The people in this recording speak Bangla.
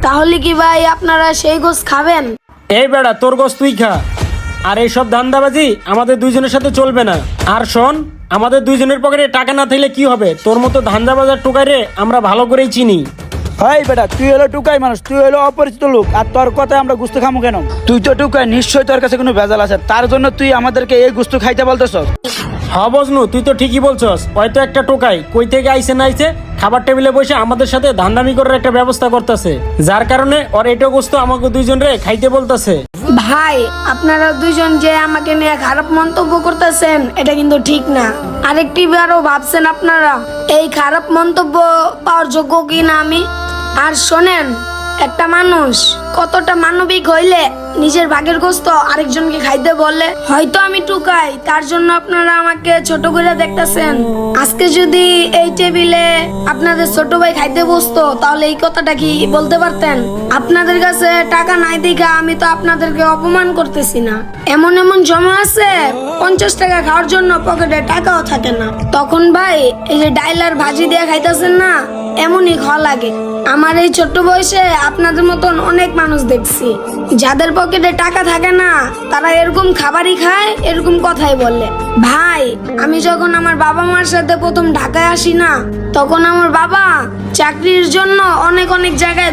তাহলে কি ভাই আপনারা সেই গোস খাবেন? এই বেড়া, তোর গোস তুই খা। আর এইসব ধান্দাবাজি আমাদের দুইজনের সাথে চলবে না। আর শোন, আমাদের দুইজনের পকেটে টাকা না থাকলে কি হবে? তোর মতো ধান্দাবাজার টোকাই রে আমরা ভালো করেই চিনি। হাই বেটা, তুই হলো টুকাই মানুষ, তুই হলো অপরিচিত লোক, আর তোর কথায় আমরা গুস্ত খামু কেন? তুই তো টুকাই, নিশ্চয়ই তোর কাছে কোনো ভেজাল আছে, তার জন্য তুই আমাদেরকে এই গুস্ত খাইতে বলতেছস। হ্যাঁ বজনু, তুই তো ঠিকই বলছস। হয়তো একটা টোকাই কই থেকে আইছে না আইছে খাবার টেবিলে বসে আমাদের সাথে ধান্দামি করার একটা ব্যবস্থা করতেছে, যার কারণে ওর এটা গোস্ত আমাকে দুইজন রে খাইতে বলতেছে। ভাই আপনারা দুইজন যে আমাকে নিয়ে খারাপ মন্তব্য করতেছেন এটা কিন্তু ঠিক না। আরেকটি বারও ভাবছেন আপনারা এই খারাপ মন্তব্য পাওয়ার যোগ্য কি না আমি? আর শোনেন, একটা মানুষ কতটা মানবিক হইলে নিজের ভাগের গোস্ত আরেকজনকে খাইতে বলে। হয়তো আমি টুকাই, তার জন্য আপনারা আমাকে ছোট করে দেখতেছেন। আজকে যদি এই টেবিলে আপনাদের ছোট ভাই খাইতে বসতো তাহলে এই কথাটা কি বলতে পারতেন? আপনাদের কাছে টাকা নাই দেখা আমি তো আপনাদেরকে অপমান করতেছি না। এমন এমন জমা আছে 50 টাকা খাওয়ার জন্য পকেটে টাকাও থাকে না, তখন ভাই এই যে ডাইল আর ভাজি দিয়ে খাইতেছেন না, এমনই খাওয়া লাগে। আমার এই ছোট্ট বয়সে আপনাদের মতন অনেক মানুষ দেখছি যাদের পকেটে টাকা থাকে না, তারা এরকম খাবারই খায়, এরকম কথাই বলে। ভাই আমি যখন আমার বাবা মার সাথে প্রথম ঢাকায় আসি না, তখন আমার বাবা চাকরির জন্য অনেক অনেক জায়গায়